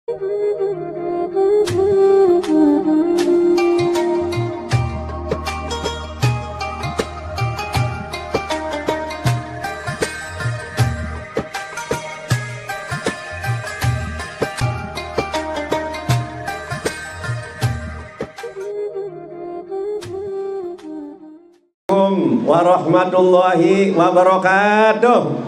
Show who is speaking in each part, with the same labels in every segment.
Speaker 1: Warahmatullahi wabarakatuh.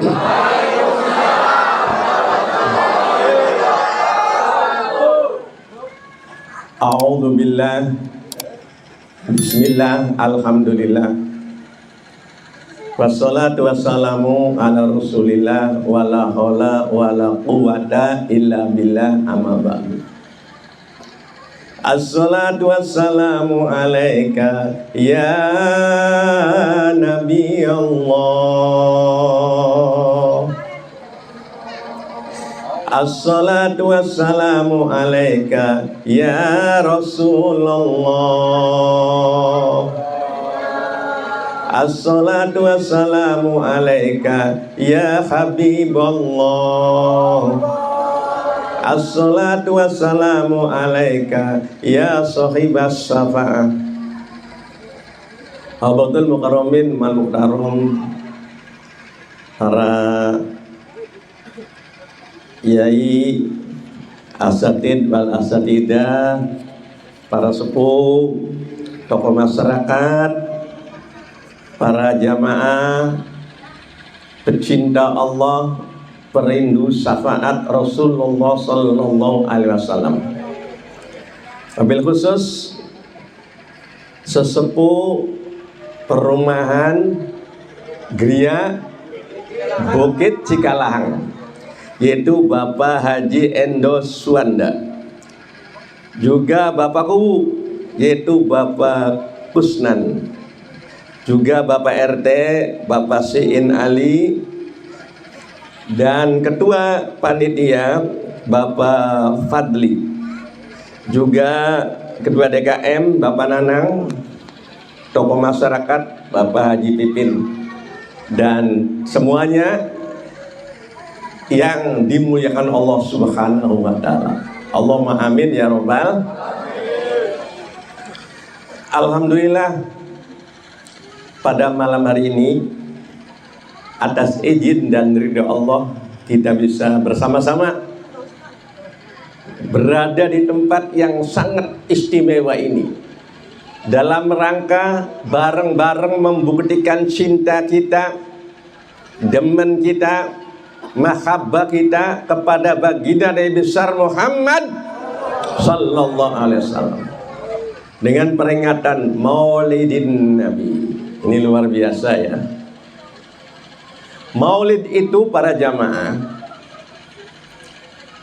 Speaker 1: A'udzubillah. Bismillah, alhamdulillah. Wassalatu wassalamu ala Rasulillah wala haula wala quwata illa billah, amma ba'du. Assalatu wassalamu alaika ya Nabi Allah. Assalatu wassalamu alaika ya Rasulullah. Assalatu wassalamu alaika ya Habiballah. Assalatu wassalamu alaika ya sahibas syafa'ah. Habatul mukarramin mal mukarram, para yai, asatid wal asatidah, para sepuh, tokoh masyarakat, para jamaah pecinta Allah, perindu syafaat Rasulullah sallallahu alaihi wasallam. Wabil khusus sesepuh perumahan Gria Bukit Cikalahang, yaitu Bapak Haji Endo Suwanda, juga Bapakku yaitu Bapak Kusnan, juga Bapak RT Bapak Siin Ali, dan Ketua Panitia Bapak Fadli, juga Ketua DKM Bapak Nanang, tokoh masyarakat Bapak Haji Pipin, dan semuanya yang dimuliakan Allah Subhanahu wa Ta'ala. Allahumma amin ya robbal. Alhamdulillah, pada malam hari ini atas izin dan ridha Allah kita bisa bersama-sama berada di tempat yang sangat istimewa ini dalam rangka bareng-bareng membuktikan cinta kita, demen kita, mahabbah kita kepada baginda Nabi besar Muhammad sallallahu alaihi wasallam dengan peringatan Maulidin Nabi. Ini luar biasa ya. Maulid itu para jamaah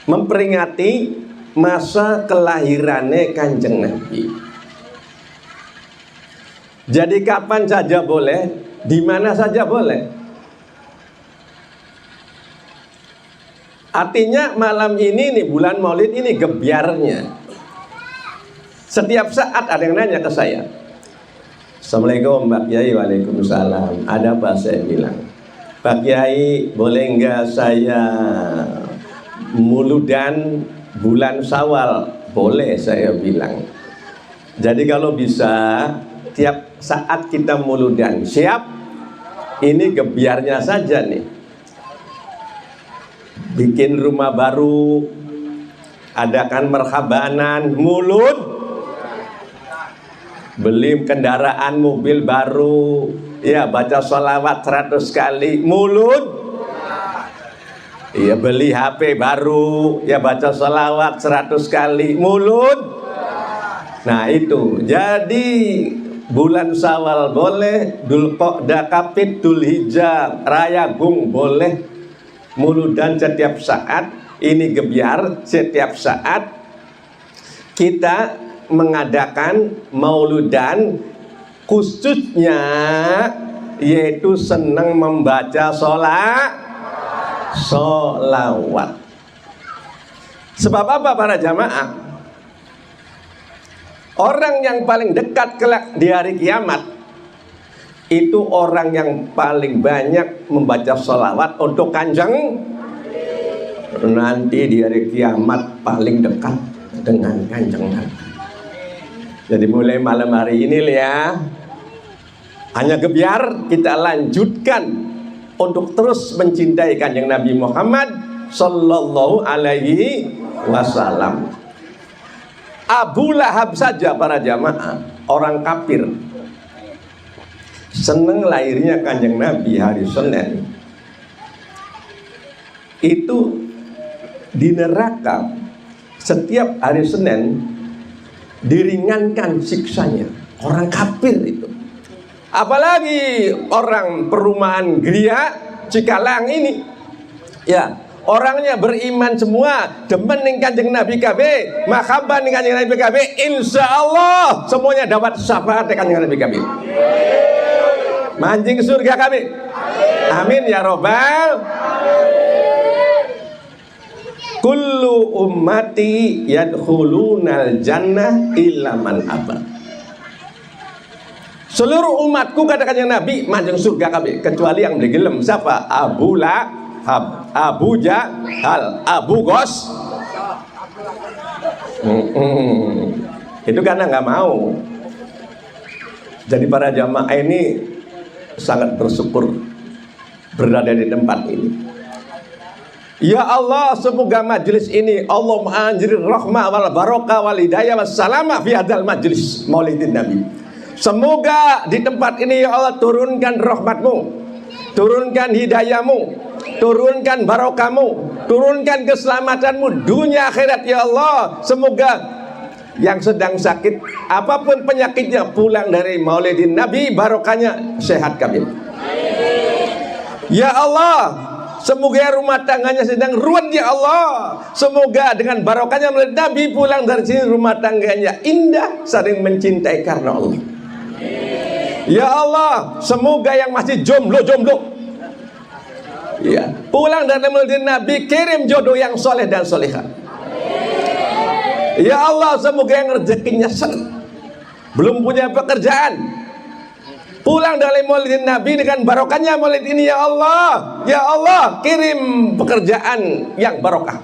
Speaker 1: memperingati masa kelahirannya Kanjeng Nabi. Jadi kapan saja boleh, di mana saja boleh. Artinya malam ini nih, bulan Maulid ini gebiarnya. Setiap saat ada yang nanya ke saya, Assalamualaikum Pak Kiai. Waalaikumsalam. Ada apa? Saya bilang, Pak Kiai, boleh nggak saya muludan bulan Syawal? Boleh, saya bilang. Jadi kalau bisa tiap saat kita muludan, siap? Ini gebiarnya saja nih. Bikin rumah baru, adakan merhabanan, mulud, beli kendaraan mobil baru, ya baca sholawat 100 kali, mulud, ya beli HP baru, ya baca sholawat 100 kali, mulud. Nah itu, jadi bulan Syawal boleh, Dzulqa'dah, Kapit, Dzulhijjah, Rayagung boleh, muludan setiap saat. Ini gebiar setiap saat kita mengadakan mauludan, khususnya yaitu senang membaca sholawat. Sebab apa para jamaah? Orang yang paling dekat kelak di hari kiamat itu orang yang paling banyak membaca sholawat untuk Kanjeng nanti di hari kiamat paling dekat dengan Kanjeng Nabi. Jadi mulai malam hari ini ya, hanya gebiar kita lanjutkan untuk terus mencintai Kanjeng Nabi Muhammad Sallallahu Alaihi Wasallam. Abu Lahab saja para jamaah, orang kafir, seneng lahirnya Kanjeng Nabi hari Senin. Itu di neraka setiap hari Senin diringankan siksanya. Orang kafir itu. Apalagi orang perumahan Gria Cikalang ini, ya, orangnya beriman semua, demen ning Kanjeng Nabi KB, mahabbah ning Kanjeng Nabi KB, insya Allah semuanya dapat syafaat dari Kanjeng Nabi KB. Mancing surga kami. Amin ya robbal. Kullu ummati yadkhulunal jannah illa man aba. Seluruh umatku kata Kanjeng Nabi mancing surga kami, kecuali yang bergelem. Siapa? Abu Lahab, Abu Jahal, Abu Gos. Itu karena nggak mau. Jadi para jamaah ini sangat bersyukur berada di tempat ini. Ya Allah, semoga majelis ini Allah menganjuri rahmah wal barokah wal hidayah wassalamah fi hadzal majlis Maulidin Nabi. Semoga di tempat ini ya Allah turunkan rahmatmu, turunkan hidayahmu, turunkan barokahmu, turunkan keselamatanmu dunia akhirat ya Allah. Semoga yang sedang sakit apapun penyakitnya pulang dari Maulidin Nabi barokahnya sehat kami. Ya Allah, semoga rumah tangganya sedang ruwet ya Allah. Semoga dengan barokahnya Maulid Nabi pulang dari sini rumah tangganya indah, saling mencintai karena Allah. Ya Allah, semoga yang masih jomblo, ya, pulang dari Maulid Nabi kirim jodoh yang soleh dan solehah. Ya Allah, semoga yang rezekinya seret, belum punya pekerjaan, pulang dari Maulid Nabi dengan barokahnya Maulid ini ya Allah. Ya Allah, kirim pekerjaan yang barokah.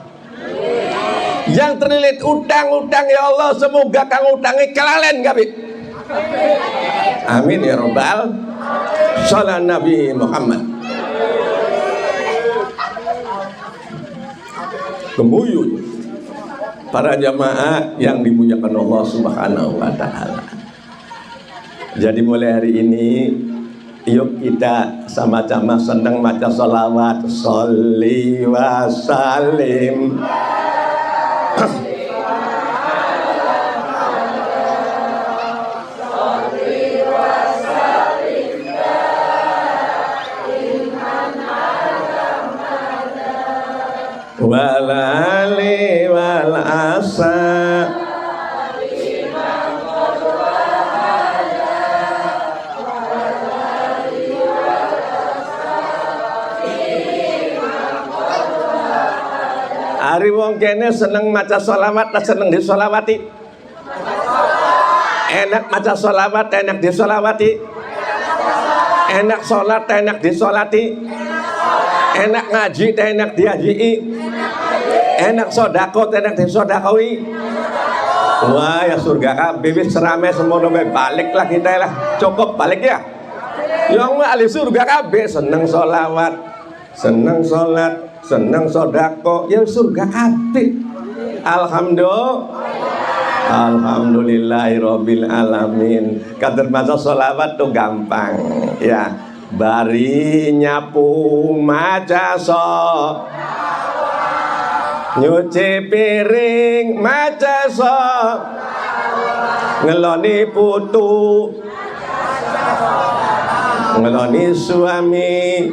Speaker 1: Yang terlilit utang-utang ya Allah, semoga kang utangi kelalen kami. Amin ya robbal. Salam Nabi Muhammad. Kemudian para jamaah yang dimuliakan Allah Subhanahu wa taala. Jadi mulai hari ini yuk kita sama-sama senang baca sholawat. Sholli wa salim walali wal asa hari wong kene seneng maca sholawat, seneng disolawati. Enak maca sholawat, enak disolawati. Enak sholat, enak disolati. Enak ngaji, enak diajii. Enak sodako, enak disodakoi. Wah ya surga kabeh wis serame semono balik lah kita lah. Cukup balik ya. Yang ahli surga kabeh seneng sholawat, seneng sholat, seneng sodako, ya surga kabeh. Alhamdulillahirabbil alamin. Kader maca sholawat tuh gampang ya. Bari nyapu maca nyuci piring maca ngeloni putu ngeloni suami.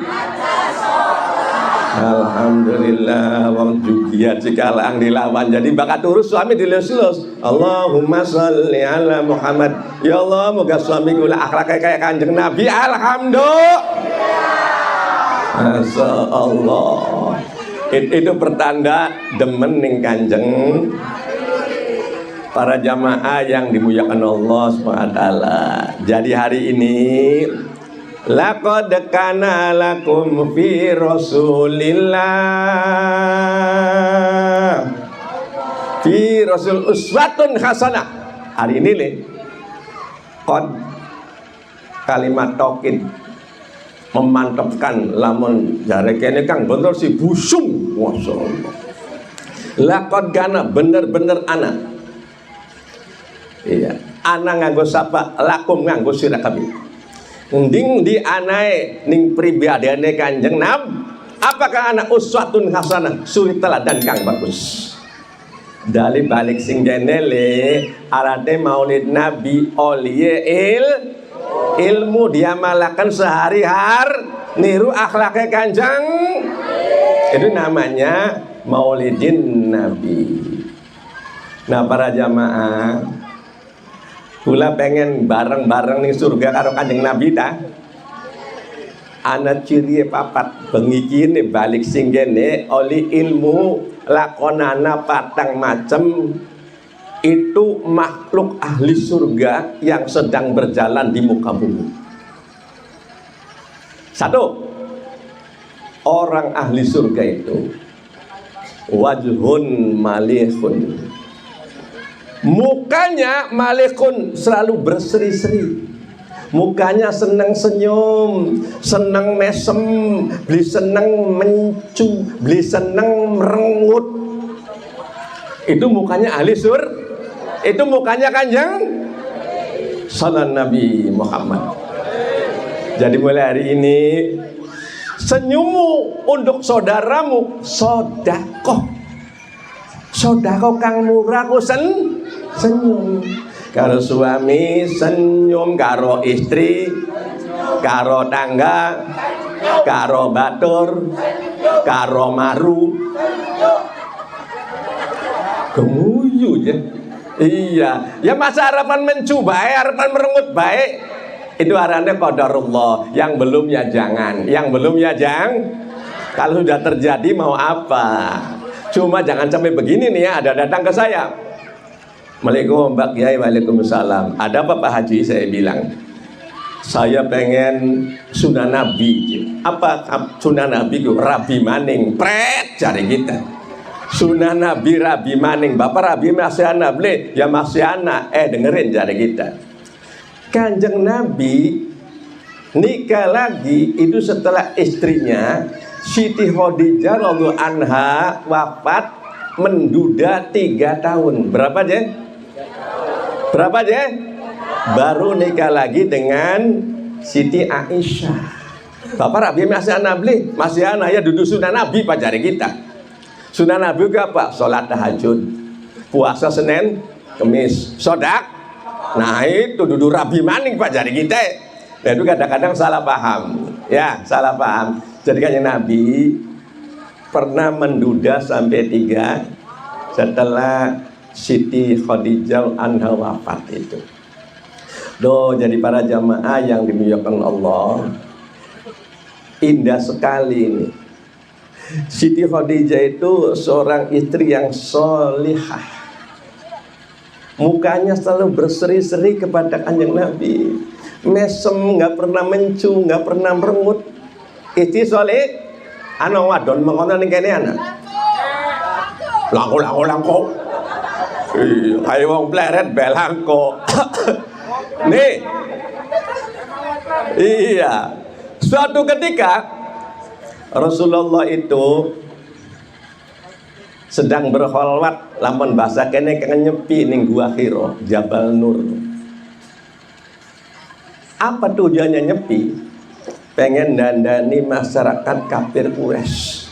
Speaker 1: Alhamdulillah wong jugiat Cikalang dilawan jadi bakat urus suami dilus-lus. Allahumma sholli ala Muhammad. Ya Allah moga suami kula akhlaknya kayak Kanjeng Nabi. Alhamdulillah. Masya Allah. Itu pertanda demen ning Kanjeng. Para jamaah yang dimuliakan Allah SWT. Jadi hari ini Laqad kana lakum fi Rasulillah fi Rasul uswatun hasanah. Hari ini nih qad kalimat taukid memantapkan lamun jare kene Kang bener si busung masyaallah. Laqad kana bener-bener ana. Iya, ana nganggo sapa lakum nganggo sira kabeh. Nding di anae ning pribadine Kanjeng Nabi. Apakah ana uswatun hasanah, suri teladan kang bagus. Dari balik sing genele arate maulid Nabi oliye ilmu diamalkan sehari-hari niru akhlaknya Kanjeng. Itu namanya maulidin Nabi. Nah para jamaah, kula pengen bareng-bareng nih surga karo Kanjeng Nabi ta. Ana ciri papat bengi kene balik sing kene oli ilmu lakonana patang macem itu makhluk ahli surga yang sedang berjalan di muka bumi. Satu, orang ahli surga itu wajhun malihun, mukanya malihun, selalu berseri-seri, mukanya senang senyum, senang mesem, beli senang mencu, beli senang merengut. Itu mukanya ahli surga. Itu mukanya Kanjeng Sallallahu Nabi Muhammad. Jadi mulai hari ini senyummu untuk saudaramu sodakoh. Sodakoh kang murah ku senyum. Karo suami senyum, karo istri, karo tangga, karo batur, karo maru. Gemuyu ya. Iya, ya masa harapan mencoba, harapan merengut baik. Itu arahnya qadarullah. Yang belum ya jangan, yang belum ya jangan. Kalau sudah terjadi mau apa? Cuma jangan sampai begini nih ya, ada datang ke saya. Assalamualaikum Mbak Kiai, waalaikumsalam. Ada apa Pak Haji? Saya bilang, saya pengen sunnah Nabi. Apa sunnah Nabi? Rabi maning, pret cari kita. Sunnah Nabi Rabi maning. Bapak Rabi masih anak beli, ya masih anak. Dengerin cari kita. Kanjeng Nabi nikah lagi itu setelah istrinya Siti Khadijah radhiyallahu anha wafat menduda 3 tahun. Berapa aja? Berapa aja? Baru nikah lagi dengan Siti Aisyah. Bapak Rabi masih anak beli, masih anak ya duduk sunnah Nabi pacari kita. Sunnah Nabi itu apa? Sholat tahajud, puasa Senin, Kemis, sodak. Nah itu duduk Rabi maning pacari kita. Nah itu kadang-kadang salah paham. Ya salah paham. Jadi kan Nabi pernah menduda sampai 3 setelah Siti Khadijah anha wafat itu. Jadi para jamaah yang dimuliakan Allah, indah sekali ini. Siti Khadijah itu seorang istri yang solihah. Mukanya selalu berseri-seri kepada Kanjeng Nabi. Mesem, nggak pernah mencu, nggak pernah merengut. Istri soleh, anak wadon mengono ning kene anak. Langko. Kayak wong pleret belangko. Nih. Iya. Suatu ketika Rasulullah itu sedang berkholwat, lamun bahasa kene nyepi ning Gua Hira, Jabal Nur. Apa tujuannya nyepi? Pengen dandani masyarakat kafir Quraisy.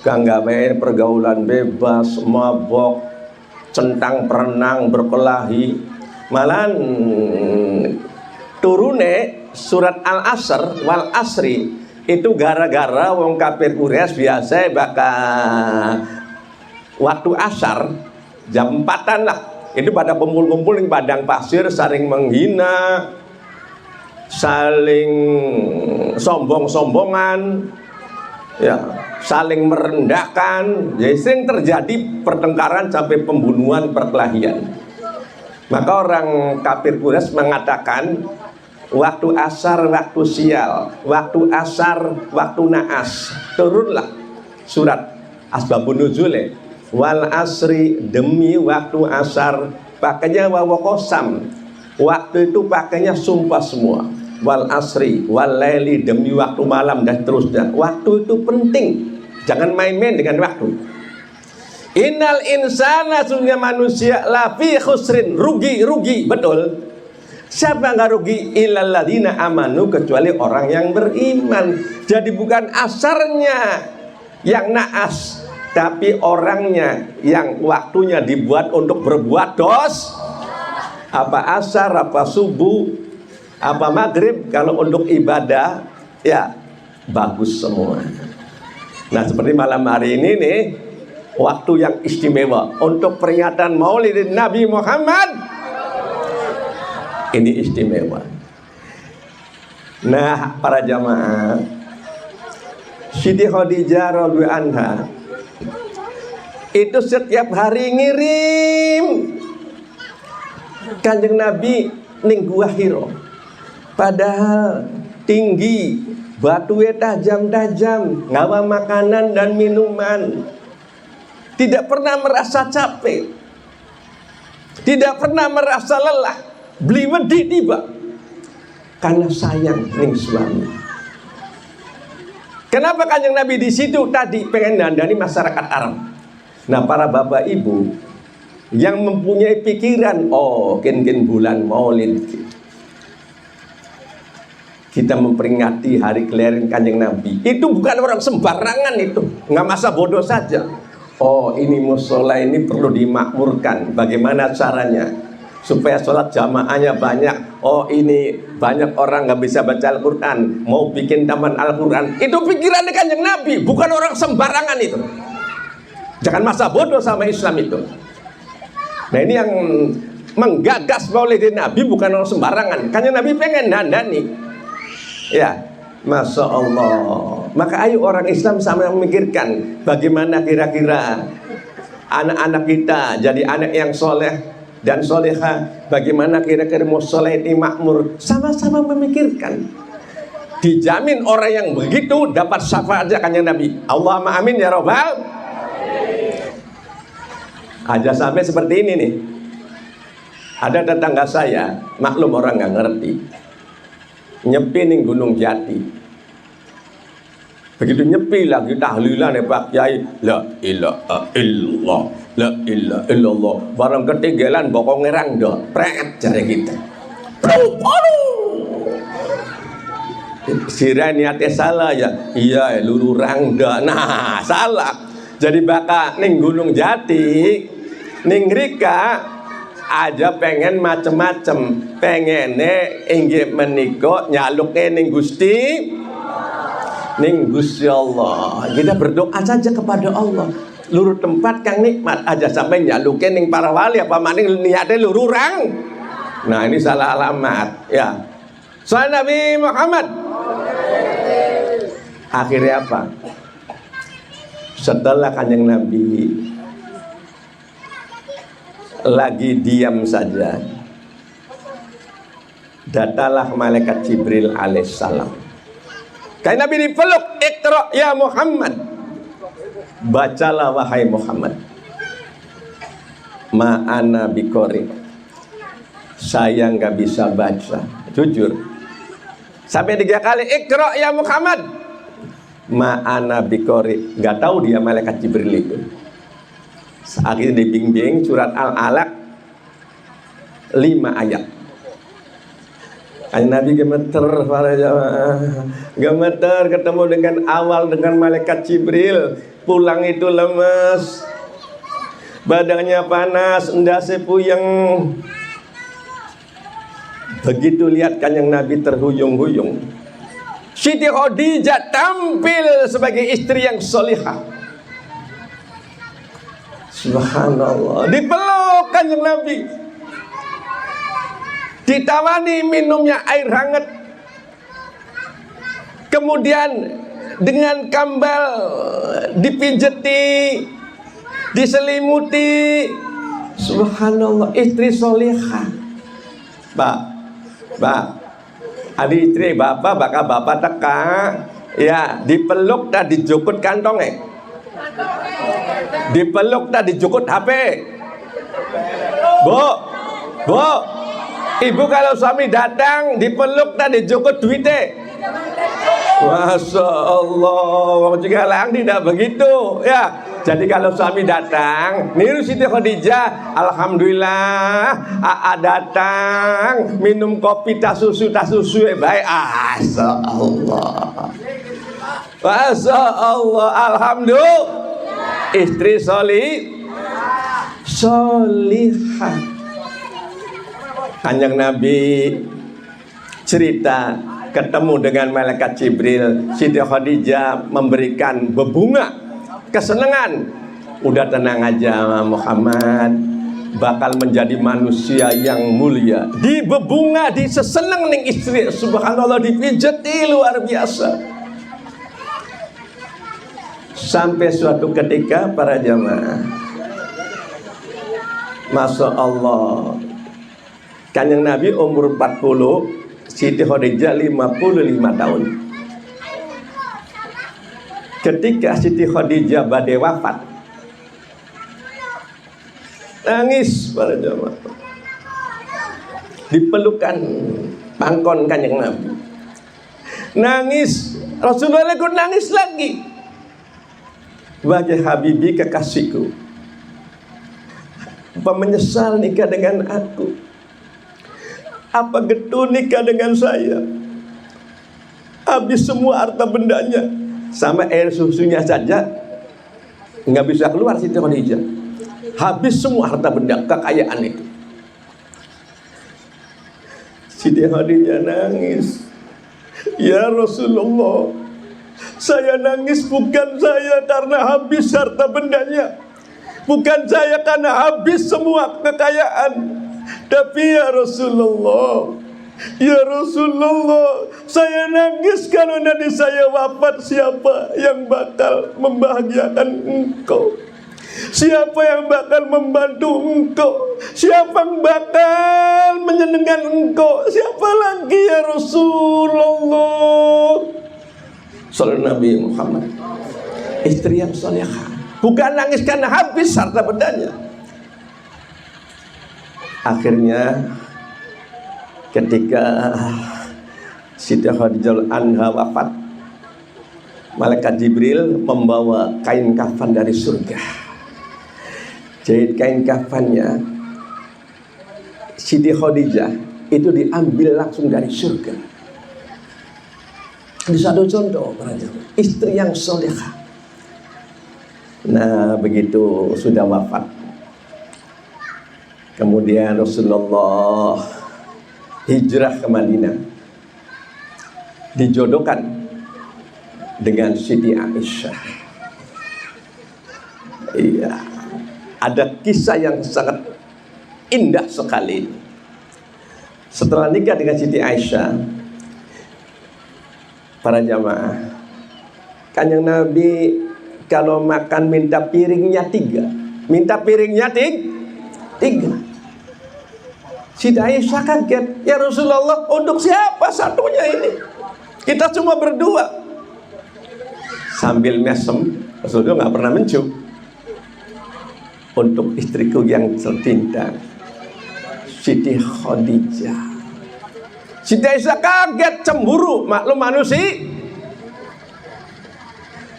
Speaker 1: Kang gawe pergaulan bebas, mabok, centang perenang, berkelahi. Malan turune surat Al-Asr wal Asri itu gara-gara wong kafir Quraisy biasa bakal waktu asar jam 4-an lah itu pada kumpul-kumpul di padang pasir, saling menghina, saling sombong-sombongan, ya, saling merendahkan. Jadi sering terjadi pertengkaran sampai pembunuhan, perkelahian. Maka orang kafir Quraisy mengatakan waktu asar, waktu sial, waktu asar, waktu naas. Turunlah surat asbabun nuzul, wal asri, demi waktu asar, pakainya wawu qasam. Waktu itu pakainya sumpah semua. Wal asri, wal laili, demi waktu malam, dan terusnya. Waktu itu penting, jangan main-main dengan waktu. Innal insana, sungguh manusia, lafi khusrin, rugi, betul. Siapa nggak rugi? Illal ladzina amanu, kecuali orang yang beriman. Jadi bukan asarnya yang naas, tapi orangnya yang waktunya dibuat untuk berbuat apa asar, apa subuh, apa maghrib. Kalau untuk ibadah ya bagus semua. Nah, seperti malam hari ini nih, waktu yang istimewa untuk peringatan Maulid Nabi Muhammad. Ini istimewa. Nah, para jamaah, Siti Khadijah radhiyallahu anha itu setiap hari ngirim Kanjeng Nabi ning Gua Hiro. Padahal tinggi, batunya tajam-tajam, ngawa makanan dan minuman. Tidak pernah merasa capek, tidak pernah merasa lelah. Beli wedi tiba karena sayang ning suami. Kenapa Kanjeng Nabi di situ tadi pengen dandani masyarakat Arab? Nah, para bapak ibu yang mempunyai pikiran, oh ken bulan Maulid kita memperingati hari kelahiran Kanjeng Nabi, itu bukan orang sembarangan, itu nggak masa bodoh saja. Oh, ini musola ini perlu dimakmurkan. Bagaimana caranya supaya sholat jamaahnya banyak? Oh, ini banyak orang nggak bisa baca Al-Quran, mau bikin taman Al-Quran. Itu pikirannya Kanjeng Nabi, bukan orang sembarangan itu. Jangan masa bodoh sama Islam itu. Nah, ini yang menggagas Maulid Nabi bukan orang sembarangan. Kanjeng Nabi pengen dandani. Ya, Masya Allah. Maka ayo orang Islam sama memikirkan bagaimana kira-kira anak-anak kita jadi anak yang soleh dan soleha. Bagaimana kira-kira mau soleh ini makmur. Sama-sama memikirkan. Dijamin orang yang begitu dapat syafaatnya Kanjeng Nabi. Allahumma amin ya robbal. Aja sampai seperti ini nih. Ada tetangga saya, maklum orang nggak ngerti, nyepi nih Gunung Jati. Begitu nyepi lagi tahlilan ya Pak Kiai, la ilaha illallah, la ilaha illallah. Barang ketinggalan bokong ngerang dah, pret jare kita. Sira niatnya salah ya, iya lururang dah. Nah, salah. Jadi bakal ning Gunung Jati, ning Rika aja pengen macem-macem, pengene inggih menika nyaluke ning Gusti Allah. Kita berdoa saja kepada Allah. Luru tempat kang nikmat aja sampai nyaluke ning para wali, apa maning niate lururang. Nah, ini salah alamat ya. Soal Nabi Muhammad. Akhirnya apa? Setelah Kanjeng Nabi lagi diam saja, datanglah malaikat Jibril alaihissalam. Kanjeng Nabi dipeluk, "Iqra ya Muhammad." Bacalah wahai Muhammad. Ma'ana biqori. Saya nggak bisa baca, jujur. Sampai 3 kali, "Iqra ya Muhammad." Ma'ana biqori. Nggak tahu dia malaikat Jibril itu. Akhirnya dibimbing surat Al-Alaq 5 ayat. Nabi gemeter, para jamaah, gemeter ketemu dengan awal dengan malaikat Jibril. Pulang itu lemes, badannya panas, endasnya puyeng. Begitu lihat Kanjeng Nabi terhuyung-huyung, Siti Khadijah tampil sebagai istri yang solihah. Subhanallah, dipeluk Kanjeng Nabi, ditawani minumnya air hangat, kemudian dengan kambal dipijeti, diselimuti. Subhanallah, istri solihah. Pak, Ada istri bapak, bakal bapak teka, ya dipeluk dan dijukut kantongnya, dipeluk dan dijukut HP. Bu, bu, ibu kalau suami datang dipeluk dan dijukut duitnya. Masya Allah, jika lang tidak begitu, ya. Jadi kalau suami datang, niru Siti Khadijah, alhamdulillah, datang minum kopi tas susu baik, Masya Allah, Masya Allah, alhamdulillah, istri solihah. Kanjeng Nabi cerita ketemu dengan malaikat Jibril, Siti Khadijah memberikan bebunga kesenangan. Udah tenang aja Muhammad, bakal menjadi manusia yang mulia. Di bebunga, di seseneng ning istri, subhanallah, dipijeti luar biasa. Sampai suatu ketika para jamaah, Masya Allah, Kanjeng Nabi umur 40, Siti Khadijah 55 tahun. Ketika Siti Khadijah badai wafat, nangis para jamaah, dipelukan pangkon Kanjeng Nabi, nangis. Rasulullah ikut nangis lagi. Wahai Habibi, kekasihku, apa menyesal nikah dengan aku? Apa getun nikah dengan saya? Habis semua harta bendanya, sama air susunya saja nggak bisa keluar Siti Khadijah. Habis semua harta benda, kekayaan itu. Siti Khadijah nangis. Ya Rasulullah, saya nangis bukan saya karena habis harta bendanya, bukan saya karena habis semua kekayaan, tapi ya Rasulullah, ya Rasulullah, saya nangis karena nanti saya wafat, siapa yang bakal membahagiakan engkau? Siapa yang bakal membantu engkau? Siapa yang bakal menyenangkan engkau? Siapa lagi ya Rasulullah? Sallallahu Nabi Muhammad, istri yang salihah, bukan nangis karena habis harta bendanya. Akhirnya ketika Siti Khadijah anha wafat, malaikat Jibril membawa kain kafan dari surga. Jahit kain kafannya Siti Khadijah itu diambil langsung dari surga. Di satu contoh, istri yang solehah. Nah, begitu sudah wafat, kemudian Rasulullah hijrah ke Madinah, dijodohkan dengan Siti Aisyah. Iya, ada kisah yang sangat indah sekali. Setelah nikah dengan Siti Aisyah, para jamaah, Kanjeng Nabi kalau makan minta piringnya 3, minta piringnya 3. Siti Aisyah kaget, ya Rasulullah, untuk siapa satunya ini? Kita cuma berdua. Sambil mesem, Rasulullah nggak pernah mencium. Untuk istriku yang tercinta, Siti Khadijah. Siti Aisyah kaget, cemburu, maklum manusia.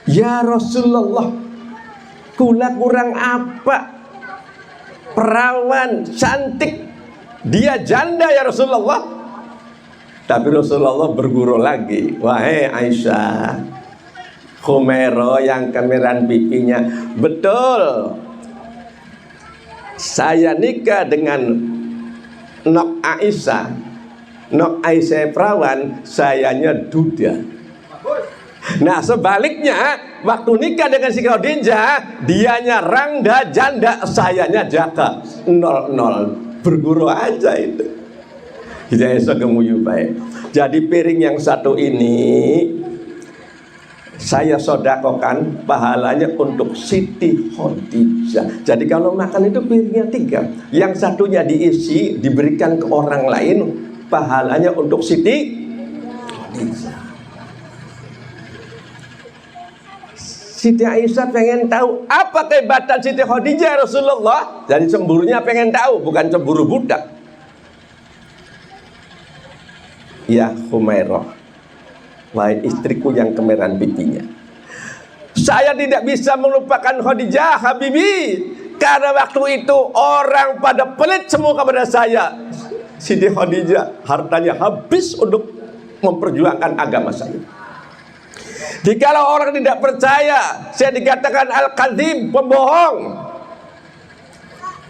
Speaker 1: Ya Rasulullah, kula kurang apa? Perawan, cantik, dia janda ya Rasulullah. Tapi Rasulullah bergurau lagi, wahai Aisyah, Humairah yang kemerahan pipinya, betul, saya nikah dengan Nok Aisyah. Nok Aisyah perawan, sayanya duda. Nah sebaliknya, waktu nikah dengan Siti Khadijah, dianya rangda janda, sayanya jaka 00. Bergurau aja itu. Hidayah segemuyu baik. Jadi piring yang satu ini saya sodakokan pahalanya untuk Siti Khadijah. Jadi kalau makan itu piringnya 3, yang satunya diisi diberikan ke orang lain, pahalanya untuk Siti Khadijah. Siti Aisyah pengen tahu apa kehebatan Siti Khadijah Rasulullah. Jadi cemburunya pengen tahu, bukan cemburu budak. Ya Humairah, wahai istriku yang kemerahan pipinya, saya tidak bisa melupakan Khadijah Habibi, karena waktu itu orang pada pelit semua kepada saya. Siti Khadijah hartanya habis untuk memperjuangkan agama saya. Jikalau orang tidak percaya, saya dikatakan al-kadzib, pembohong.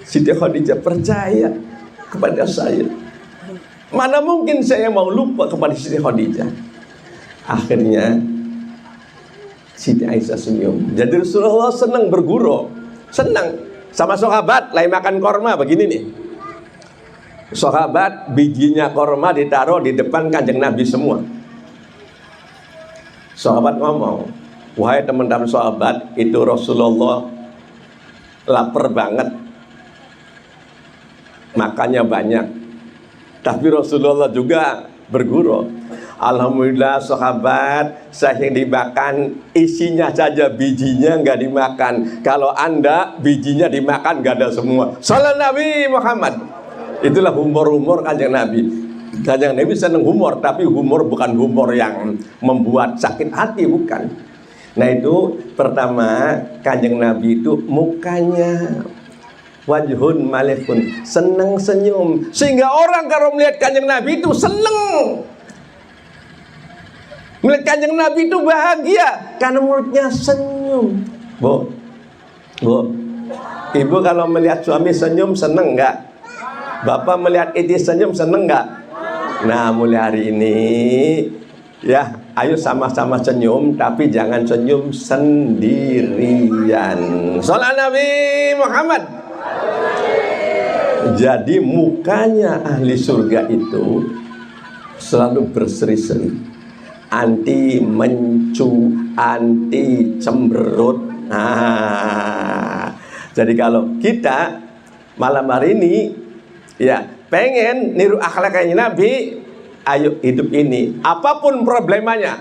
Speaker 1: Siti Khadijah percaya kepada saya. Mana mungkin saya mau lupa kepada Siti Khadijah. Akhirnya Siti Aisyah senyum. Jadi Rasulullah senang bergurau, senang sama sahabat lagi makan korma begini nih. Sahabat bijinya korma ditaruh di depan Kanjeng Nabi semua. Sahabat ngomong, wahai teman-teman sahabat, itu Rasulullah lapar banget, makannya banyak, tapi Rasulullah juga bergurau. Alhamdulillah sahabat, saya yang dimakan isinya saja, bijinya nggak dimakan. Kalau anda bijinya dimakan nggak ada semua. Salam Nabi Muhammad. Itulah humor-humor Kanjeng Nabi. Kanjeng Nabi senang humor, tapi humor bukan humor yang membuat sakit hati, bukan. Nah itu pertama, Kanjeng Nabi itu mukanya wajhun malihun, senang senyum, sehingga orang kalau melihat Kanjeng Nabi itu senang. Melihat Kanjeng Nabi itu bahagia karena mulutnya senyum. Bu, ibu kalau melihat suami senyum senang enggak? Bapak melihat istri senyum senang enggak? Nah mulai hari ini ya ayo sama-sama senyum, tapi jangan senyum sendirian. Salam Nabi Muhammad. Jadi mukanya ahli surga itu selalu berseri-seri, anti mencu, anti cemberut. Jadi kalau kita malam hari ini ya pengen niru akhlaknya Nabi, ayo hidup ini apapun problemanya,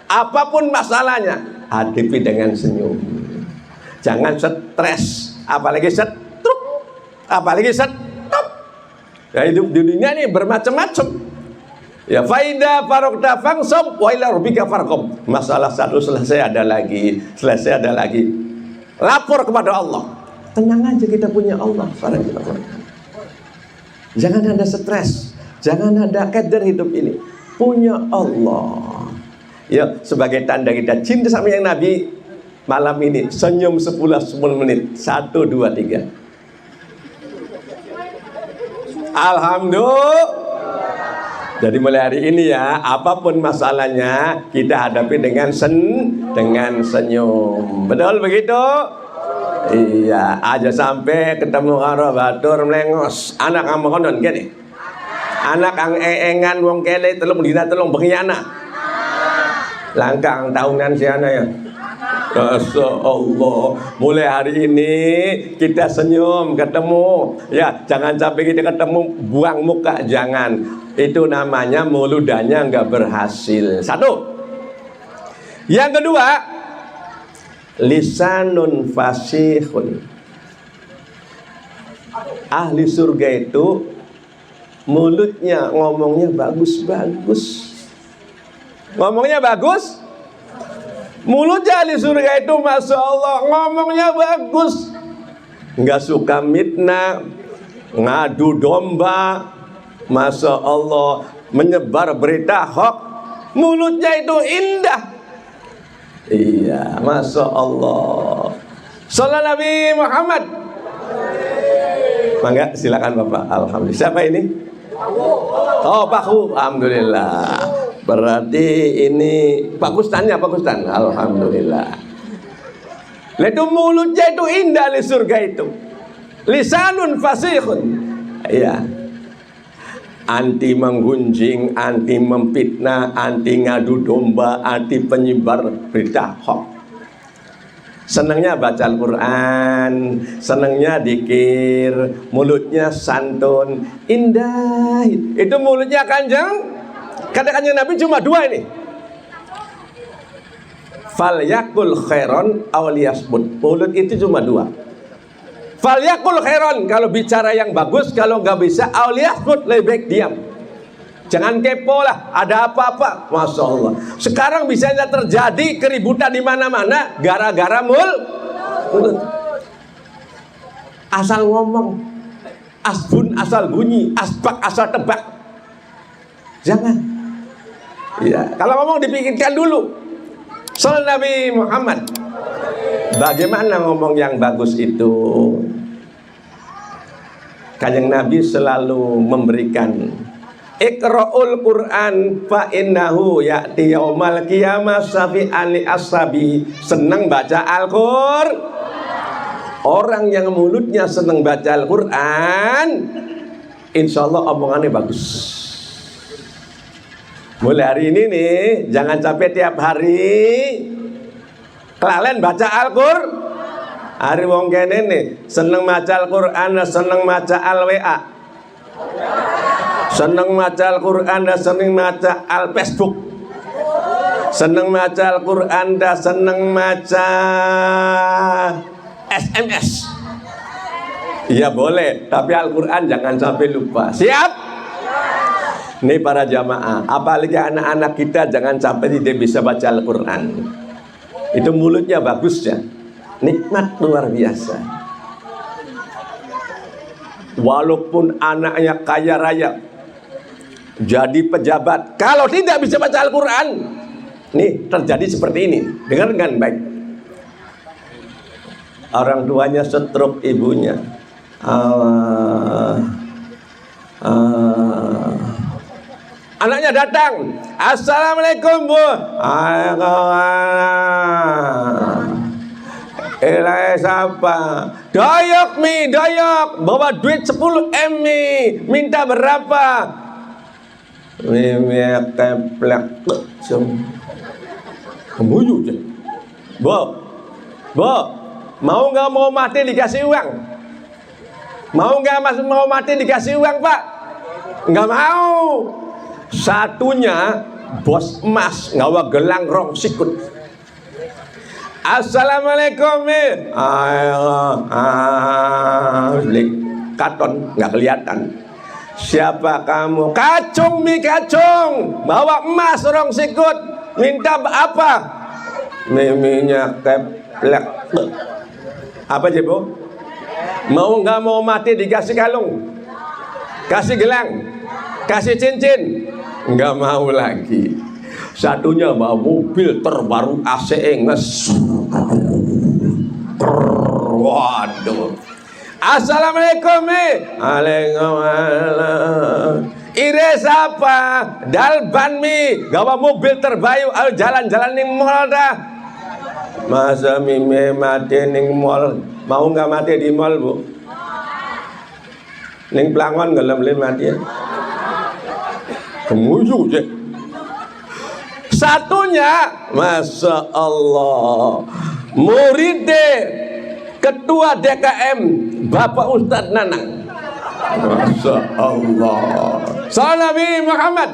Speaker 1: apapun masalahnya, hadapi dengan senyum. Jangan stres, apalagi setruk, apalagi setup. Ya hidup di dunia ini bermacam-macam. Ya faida farokta fangsob wa ila rabbika farqob. Masalah satu selesai ada lagi, selesai ada lagi. Lapor kepada Allah. Tenang aja, kita punya Allah. Jangan ada stres, jangan ada keder hidup ini. Punya Allah. Ya, sebagai tanda kita cinta sama yang Nabi, malam ini senyum 10 menit. 1, 2, 3. Alhamdulillah. Jadi mulai hari ini ya, apapun masalahnya kita hadapi dengan senyum. Betul begitu? Iya, aja sampai ketemu karo batur melengos. Anak kamu konon gini. Anak kang engan wong kele telung dina telung bengi anak. Langkang tahunan si anak ya. Masya Allah. Mulai hari ini kita senyum ketemu. Ya, jangan sampai kita ketemu buang muka, jangan. Itu namanya muludanya nggak berhasil. 1. Yang kedua, lisanun fasihun. Ahli surga itu mulutnya ngomongnya bagus-bagus. Ngomongnya bagus. Mulutnya ahli surga itu Masya Allah ngomongnya bagus. Nggak suka mitnah, ngadu domba, Masya Allah menyebar berita hoax. Mulutnya itu indah. Iya, Masya Allah. Salam Nabi Muhammad. Mangga, silakan Bapak. Alhamdulillah. Siapa ini? Oh, Pak Hu. Alhamdulillah. Berarti ini Pak Kustan ya, Pak Kustan. Alhamdulillah. Itu mulutnya itu indah di surga itu. Lisanun fasihun. Iya. Anti menggunjing, anti memfitnah, anti ngadu domba, anti penyebar berita hoax. Senangnya baca Al-Quran, senangnya dzikir, mulutnya santun, indah. Itu mulutnya Kata-katanya Nabi cuma dua ini. Falyakul khairon aw liyasmut. Mulut itu cuma dua. Falyakul khairon, kalau bicara yang bagus, kalau nggak bisa aw liyasmut, lebih baik diam. Jangan kepo lah, ada apa-apa. Masya Allah. Sekarang bisa terjadi keributan di mana-mana gara-gara mulut. Asal ngomong, asbun asal bunyi, asbak asal tebak. Jangan. Ya, kalau ngomong dipikirkan dulu. Soal Nabi Muhammad. Bagaimana ngomong yang bagus itu? Kanjeng Nabi selalu memberikan Iqra'ul Qur'an fa innahu ya'ti yaumal qiyamah syafi'an li ashabi. Senang baca Al-Qur'an. Orang yang mulutnya senang baca Al-Qur'an, insya Allah omongannya bagus. Mulai hari ini nih, jangan sampai tiap hari kelalen baca Al-Qur'an. Hari wong kene nih seneng maca Al-Qur'an, seneng maca Al-WA, seneng maca Al-Qur'an, seneng maca Al-Facebook, seneng maca Al-Qur'an, seneng maca SMS. Iya boleh, tapi Al-Qur'an jangan sampai lupa. Siap? Nih para jamaah, apalagi anak-anak kita jangan sampai tidak bisa baca Al-Qur'an. Itu mulutnya bagus ya, nikmat luar biasa. Walaupun anaknya kaya raya, jadi pejabat, kalau tidak bisa baca Al-Qur'an, nih terjadi seperti ini. Dengar dengan baik. Orang tuanya stroke, ibunya. Anaknya datang, assalamualaikum bu. Siapa? Doyok mi, doyok. Bawa duit 10 M mi. Minta berapa? Mimi keplek. Kembuyu je. Bo, mau nggak mau mati dikasih uang? Mau nggak mau mati dikasih uang pak? Nggak mau. Satunya bos emas ngawa gelang rong sikut. Assalamualaikum mi. Beli katon nggak kelihatan. Siapa kamu? Kacung mi, kacung. Bawa emas rong sikut. Minta apa? Miminya keplek. Apa aja bu? Mau nggak mau mati dikasih kalung, kasih gelang, kasih cincin, nggak mau lagi. Satunya bawa mobil terbaru AC nges. Waduh. Assalamualaikum mi. Waalaikumsalam. Ires apa? Dalban mi. Gawa mobil terbaru. Ayo jalan-jalan ning mall dah. Masa mime mati ning mall? Mau nggak mati di mall bu? Ning Plangon nggak boleh mati ya? Kemuju je. Satunya, masya Allah, murid ketua DKM Bapak Ustadz Nanang. Masya Allah. Salam Nabi Muhammad.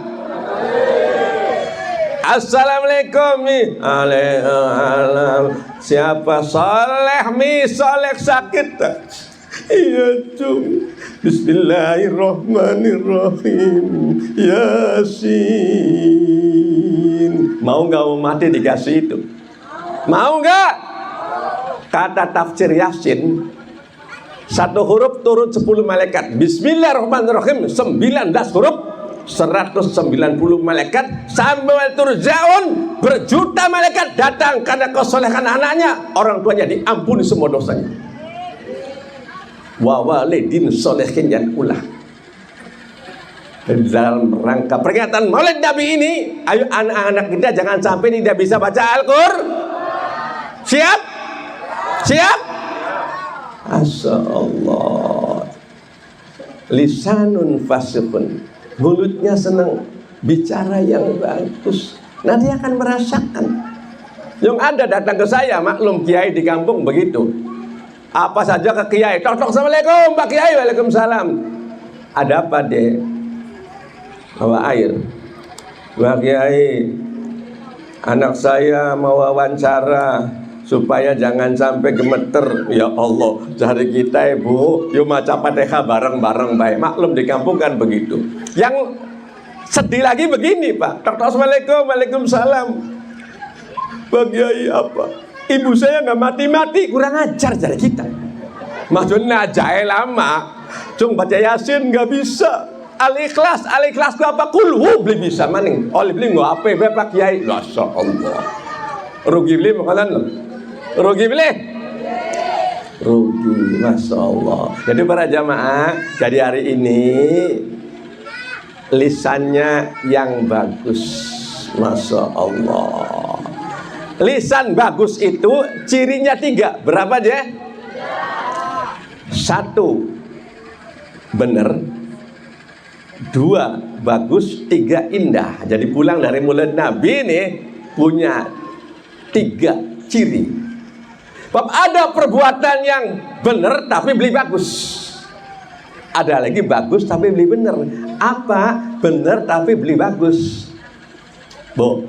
Speaker 1: Assalamualaikum mi. Waalaikumsalam. Siapa? Soleh mi, soleh sakit. Iya cung. Bismillahirrahmanirrahim. Yasin. Mau nggak mau mati dikasih itu? Mau nggak? Kata tafsir Yasin, satu huruf turun 10 malaikat. Bismillahirrahmanirrahim 19 huruf, 190 malaikat. Sampai turjaun, berjuta malaikat datang karena kesolehan anaknya. Orang tuanya diampuni semua dosanya. Wa walidin solehin yang ulah. Dalam rangka peringatan Maulid Nabi ini, ayo anak-anak kita jangan sampai tidak bisa baca Al-Qur'an. Siap? Siap? Masya Allah. Lisanun fasihun, mulutnya senang bicara yang bagus. Nanti akan merasakan. Yang ada datang ke saya, maklum kiai di kampung begitu. Apa saja ke kiai, tok assalamualaikum Pak Kiai, waalaikumsalam. Ada apa deh? Bawa air. Pak Kiai, anak saya mau wawancara supaya jangan sampai gemeter. Ya Allah, cari kita ibu, yuk maca Fatihah bareng-bareng baik. Maklum di kampung kan begitu. Yang sedih lagi begini Pak. Assalamualaikum, waalaikumsalam. Pak Kiai apa? Ibu saya nggak mati-mati, kurang ajar dari kita. Maksudnya jahil lama, cung baca Yasin nggak bisa. Al-Ikhlas ku apa? Kulhu beli bisa maning. Oleh beli nggak apa? Pak Kiai, Masya Allah. Rugi beli makanan loh. Rugi beli. Rugi, Masya Allah. Jadi para jamaah, jadi hari ini lisannya yang bagus, Masya Allah. Lisan bagus itu cirinya 3. Berapa aja? 1 bener, 2 bagus, 3 indah. Jadi pulang dari mulut Nabi ini punya 3 ciri. Bab ada perbuatan yang benar tapi beli bagus. Ada lagi bagus tapi beli benar. Apa? Benar tapi beli bagus. Bu,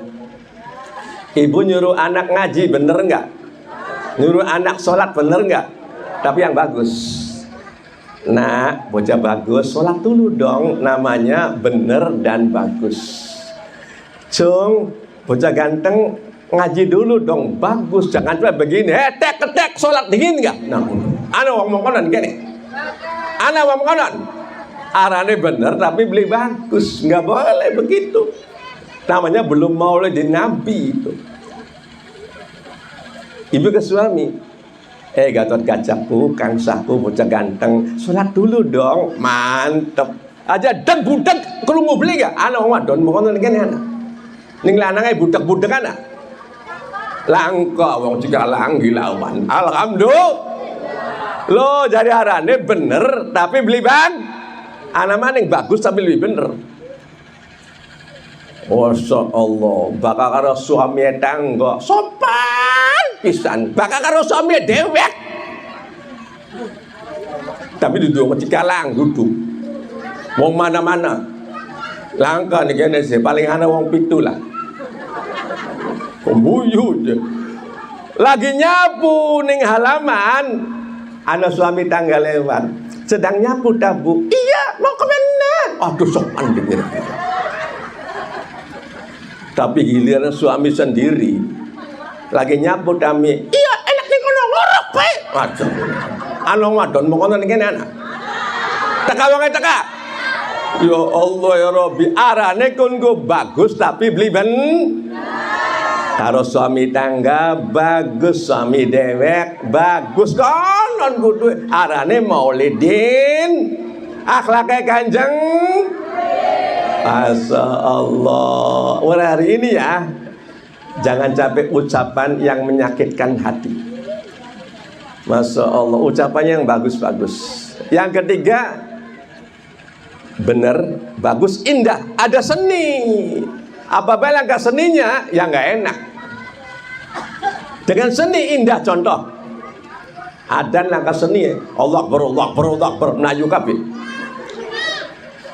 Speaker 1: ibu nyuruh anak ngaji bener nggak? Nyuruh anak sholat bener nggak? Tapi yang bagus. Nah, bocah bagus, sholat dulu dong. Namanya bener dan bagus. Cung, bocah ganteng, ngaji dulu dong, bagus. Jangan cuma begini, tek sholat dingin nggak? Nah, ana wong mongkonan gini. Ana wong mongkonan. Arane bener tapi beli bagus, nggak boleh begitu. Namanya belum maulid Nabi itu. Ibu ke suami, Gatot Kacaku, Kang Saku, bocah ganteng, sholat dulu dong, mantep. Aja dan budak kelungu beli gak? Anak wadon mau ngono kan anak. Ning lanang budak-budak anak. Langka wong Cigalang Gilawan. Alhamdulillah. Lo jadi arane bener tapi beli bang. Anak maning bagus tapi lebih bener. Masya Allah, bakal karo suami tangga sopan pisan, bakal karo suami dewek. Tapi duduk ke Cigalang duduk. Wong mana-mana. Langka nih kene sih, paling ana wong 7 lah. Pembuyu je. Lagi nyapu ning halaman, ana suami tangga lewat. Sedang nyapu tabu. Iya, mau kemana? Aduh sopan dikira. Tapi giliran suami sendiri lagi nyapu kami, iya enak nih kono ngorok bae. Aduh, anu wadon mau kono kene anak. Teka wong teka. Ya Allah ya Rabbi, arane kon go bagus tapi beli ben. Karo suami tangga bagus, suami dewek bagus, konon kudu arane maulidin. Akhlaknya Kanjeng. Masya Allah. Hari ini ya, jangan capek ucapan yang menyakitkan hati. Masya Allah, ucapannya yang bagus-bagus. Yang ketiga, benar, bagus, indah, ada seni. Apabila nggak seninya, ya nggak enak. Dengan seni indah, contoh adan langkah seni, Allah Akbar, Allah Akbar, Allah Akbar, nayu kabeh.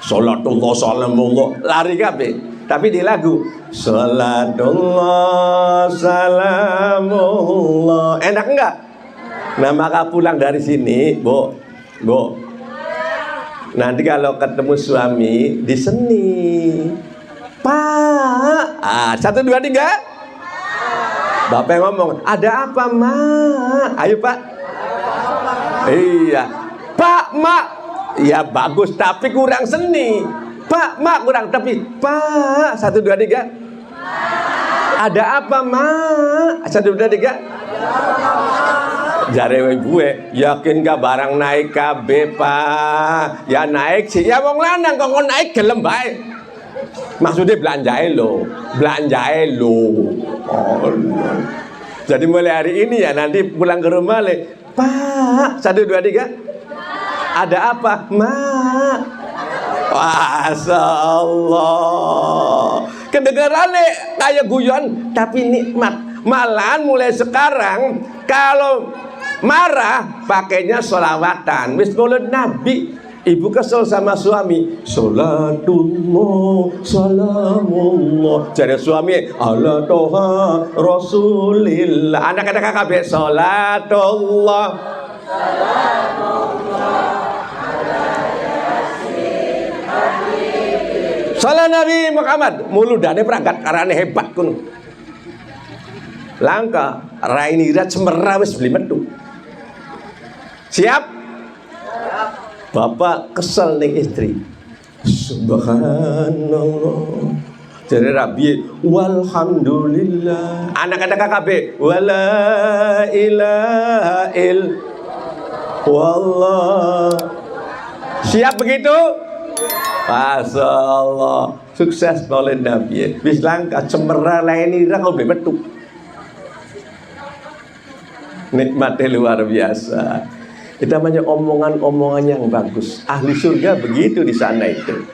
Speaker 1: Salatullah salamullah lari kabeh. Tapi di lagu salatullah salamullah enak enggak? Nah maka pulang dari sini, Bu, nanti kalau ketemu suami di seni, Pak, 1, 2, 3. Bapak yang ngomong, ada apa Mak? Ayo Pak. Iya, Pak, Mak. Ya bagus tapi kurang seni. Pak, Mak kurang tapi Pak. 1, 2, 3. Ada apa Mak? 1, 2, 3. Jare gue, yakin gak barang naik kabeh Pak? Ya naik sih. Ya wong lanang kok naik gelem bae. Maksudnya belanjae lo. Oh, jadi mulai hari ini ya nanti pulang ke rumah le, Pak, 1, 2, 3. Ada apa, Mak? Masya Allah. Kedengarannya kayak guyon, tapi nikmat. Malahan mulai sekarang kalau marah pakainya sholawatan. Wis maulid Nabi. Ibu kesel sama suami, salatullah salamullah. Jadi suami, ala toha rasulillah. Anak-anak KKB, salatullah salam Nabi Muhammad. Muludane perangkat karane hebat kuno. Langka rainira cemera wis beli metu. Siap? Bapak kesel ning istri. Subhanallah. Jadi Rabi walhamdulillah. Anak-anak KKB, wala ilaha illallah. Siap begitu? Masya Allah, sukses oleh Nabi. Wis langka cemera lain ira kau bebetu. Nikmatnya luar biasa. Itu namanya omongan-omongan yang bagus. Ahli surga begitu di sana itu.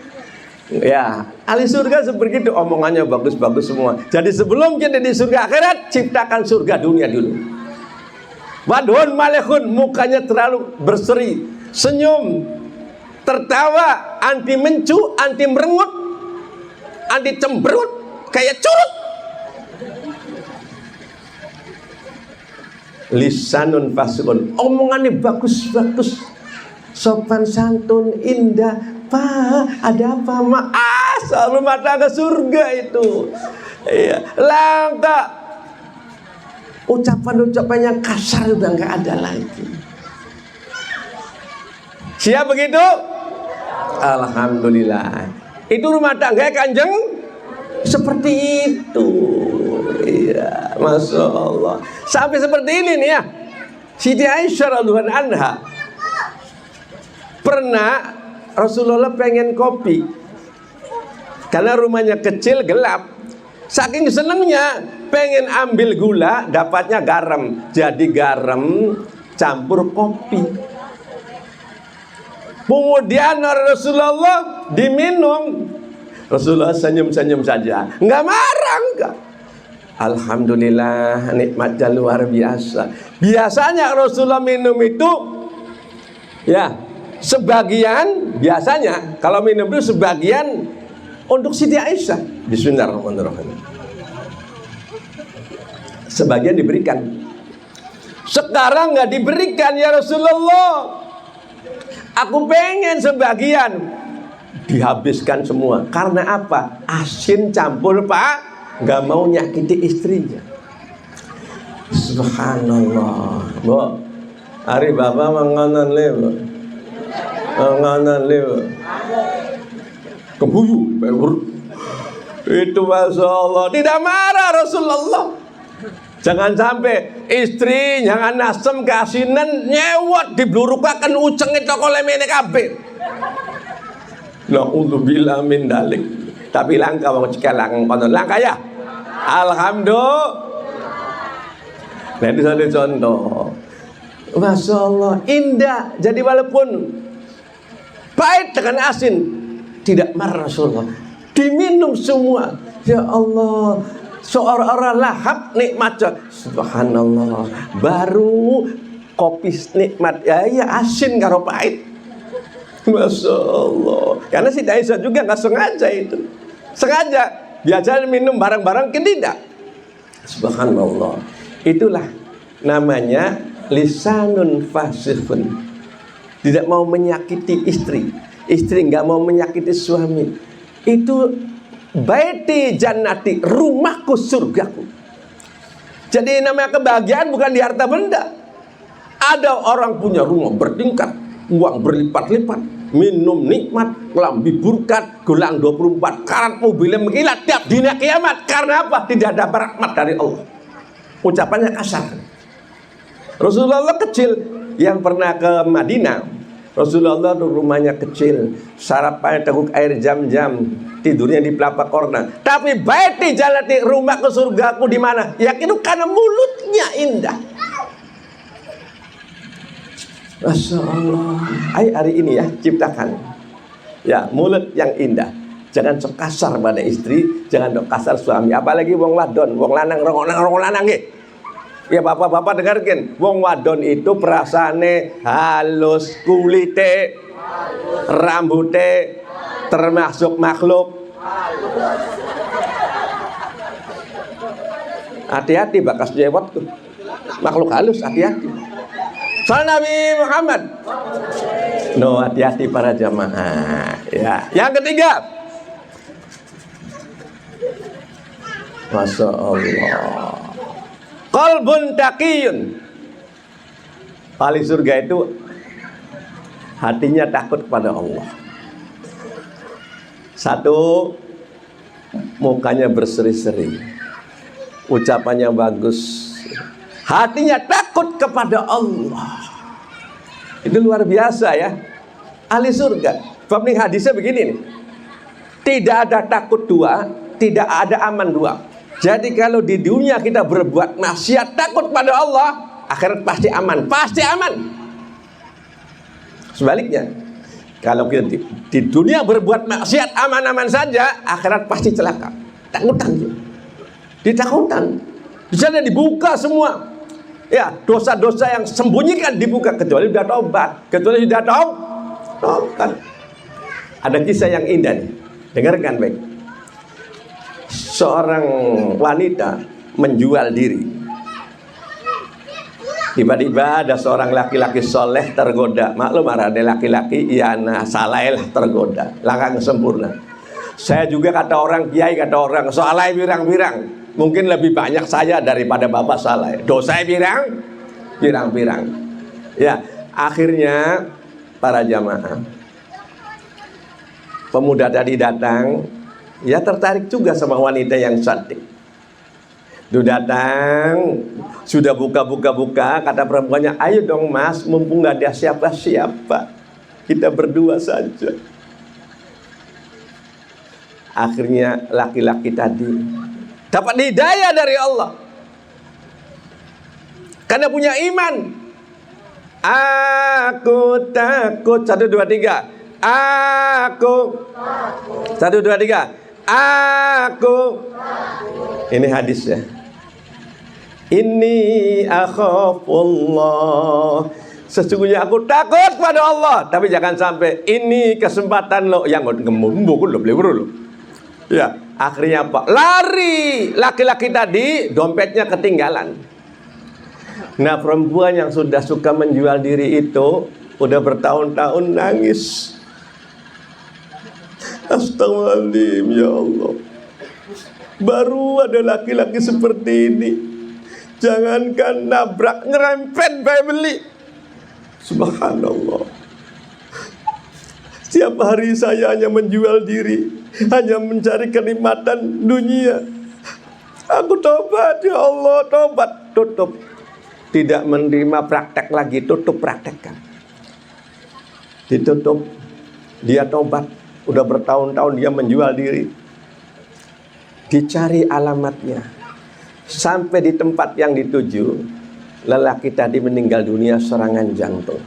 Speaker 1: Ya, ahli surga seperti itu, omongannya bagus-bagus semua. Jadi sebelum kita di surga akhirat, ciptakan surga dunia dulu. Wadhun malehun, mukanya terlalu berseri, senyum, tertawa, anti mencu, anti merengut, anti cemberut, kayak curut. Lisanun fasikun, omongannya bagus-bagus, sopan santun, indah. Pak, ada apa mak? Selalu mata ke surga itu. Iya, langka. Ucapan-ucapan yang kasar udah nggak ada lagi. Siap begitu? Alhamdulillah. Itu rumah tangga Kanjeng seperti itu. Iya, Masya Allah. Sampai seperti ini nih ya. Siti Aisyah radhiyallahu anha pernah Rasulullah pengen kopi karena rumahnya kecil gelap. Saking senengnya pengen ambil gula, dapatnya garam. Jadi garam campur kopi. Kemudian Rasulullah diminum. Rasulullah senyum-senyum saja, nggak marah, enggak. Alhamdulillah, nikmatnya luar biasa. Biasanya Rasulullah minum itu, ya sebagian, biasanya kalau minum itu sebagian untuk Siti Aisyah. Bismillahirrahmanirrahim. Sebagian diberikan. Sekarang nggak diberikan ya Rasulullah. Aku pengen sebagian, dihabiskan semua. Karena apa? Asin campur Pak, nggak mau nyakiti istrinya. Subhanallah. Bu, hari bapak manganan lew, manganan lew, kebuyu, itu Masya Allah. Tidak marah Rasulullah. Jangan sampai istri jangan nasem keasinan nyewot diblurukaken ucenge toko lemene kabeh. Na'udzubillah min dalik. Tapi langka wong cikalang kono langka ya. Alhamdulillah. Nah itu satu contoh. Masya Allah indah. Jadi walaupun pahit dengan asin tidak marah Rasulullah. Diminum semua. Ya Allah, seorang-orang lahap nikmat. Subhanallah. Baru kopi nikmat ya asin karo pahit. Masya Allah. Karena Siti Aisyah juga nggak sengaja itu. Sengaja biasa minum barang-barang tidak. Subhanallah. Itulah namanya lisanun fasihun. Tidak mau menyakiti istri. Istri nggak mau menyakiti suami. Itu baiti jannati, rumahku surgaku. Jadi namanya kebahagiaan bukan di harta benda. Ada orang punya rumah bertingkat, uang berlipat-lipat, minum nikmat, kelambi burkat, gelang 24 karat, mobilnya mengkilat tiap dina kiamat. Karena apa? Tidak ada rahmat dari Allah. Ucapannya kasar. Rasulullah kecil yang pernah ke Madinah. Rasulullah tuh rumahnya kecil, sarapannya teguk air jam-jam, tidurnya di pelapak korna. Tapi baiti jalati, rumah ke surgaku di mana? Ya itu karena mulutnya indah. Masya Allah. Ayo hari ini ya ciptakan ya mulut yang indah. Jangan sok kasar pada istri, jangan sok kasar suami. Apalagi wong wadon, wong lanang, wong lanang nggih. Ya bapak-bapak dengarkan, wong wadon itu perasaane halus, kulite rambutnya termasuk makhluk. Hati-hati bakas jewot tuh, makhluk halus, hati-hati. Salam Nabi Muhammad. No, hati-hati para jamaah. Ya, yang ketiga, Masya Allah, qalbun taqiyun. Ahli surga itu hatinya takut kepada Allah. Satu, mukanya berseri-seri, ucapannya bagus, hatinya takut kepada Allah. Itu luar biasa ya, ahli surga. Bab hadisnya begini nih, tidak ada takut dua, tidak ada aman dua. Jadi kalau di dunia kita berbuat maksiat takut pada Allah, akhirat pasti aman, pasti aman. Sebaliknya, kalau kita di dunia berbuat maksiat aman-aman saja, akhirat pasti celaka. Takutan, ditakutan. Di sana dibuka semua. Ya, dosa-dosa yang sembunyikan dibuka, kecuali sudah taubat, kecuali sudah taubat. Ada kisah yang indah nih, dengarkan baik. Seorang wanita menjual diri. Tiba-tiba ada seorang laki-laki soleh tergoda. Maklum ada laki-laki, ya nah salahlah tergoda, langkah sempurna. Saya juga kata orang kiai, kata orang soalai birang-birang, mungkin lebih banyak saya daripada bapak saleh. Dosa birang-birang. Ya, akhirnya para jamaah, pemuda tadi datang, ya tertarik juga sama wanita yang cantik. Dia datang, sudah buka, kata perempuannya, ayo dong mas, mumpung gak ada siapa-siapa, kita berdua saja. Akhirnya laki-laki tadi dapat hidayah dari Allah, karena punya iman. Aku takut, 1, 2, 3. Aku 1, 2, 3. Aku. Ini hadisnya. Ini akhafullah. Sesungguhnya aku takut pada Allah. Tapi jangan sampai ini kesempatan lo yang ngembuk lo beli lo. Ya, akhirnya apa? Lari laki-laki tadi, dompetnya ketinggalan. Nah, perempuan yang sudah suka menjual diri itu udah bertahun-tahun nangis. Astagfirullahaladzim, ya Allah. Baru ada laki-laki seperti ini, jangankan nabrak, nyerempet bae beli. Subhanallah. Setiap hari saya hanya menjual diri, hanya mencari kenikmatan dunia. Aku tobat, ya Allah, tobat. Tutup. Tidak menerima praktek lagi, tutup praktekkan. Ditutup. Dia tobat. Udah bertahun-tahun dia menjual diri. Dicari alamatnya. Sampai di tempat yang dituju, lelaki tadi meninggal dunia serangan jantung.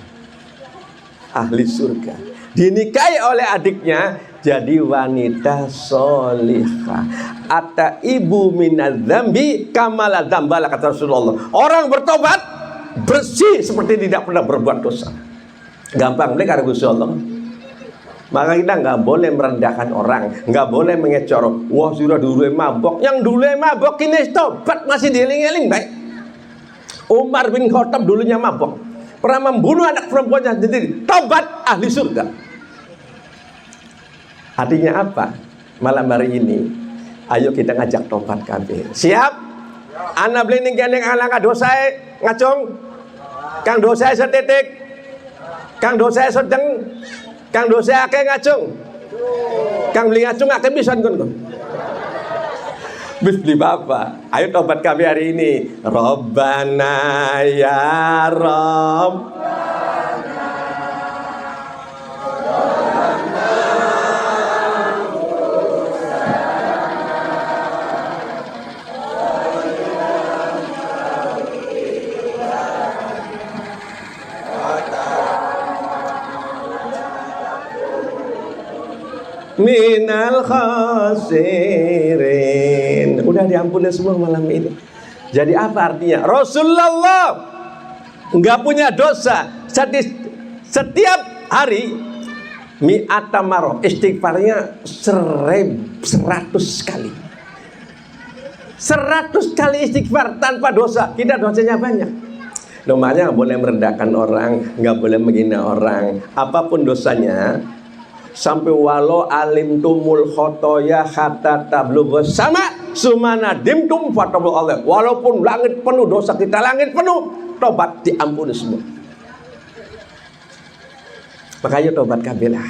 Speaker 1: Ahli surga. Dinikahi oleh adiknya, jadi wanita solihah. Ata ibu minadzambi kamala dzambala, kata Rasulullah. Orang bertobat bersih seperti tidak pernah berbuat dosa. Gampang deh kata Rasulullah. Maka kita nggak boleh merendahkan orang, nggak boleh mengecor. Wah sudah dulu mabok, yang dulu mabok ini tobat masih dieling-eling baik. Umar bin Khattab dulunya mabok, pernah membunuh anak perempuannya sendiri, tobat ahli surga. Artinya apa? Malam hari ini, ayo kita ngajak tobat kabeh. Siap? Anak beli gendeng alangkah dosa ngacung, kang dosa setitik, kang dosa sedeng. Kang dosa akeh ngacung. Kang beli ngacung akeh pisan kon. Bis beli bapak. Ayo tobat kami hari ini. Rabbana ya Rabb. Minal khasirin. Udah diampuni semua malam ini. Jadi apa artinya? Rasulullah nggak punya dosa. Setiap hari mi'ata marrah, istighfarnya 100 kali. 100 kali istighfar tanpa dosa. Kita dosanya banyak. Namanya nggak boleh merendahkan orang, nggak boleh menghina orang, apapun dosanya. Sampai walau alim tumul khotoya hatta tablugh sama sumana dimtum fatabul Allah. Walaupun langit penuh dosa kita, langit penuh, tobat diampuni semua. Makanya tobat kabilah.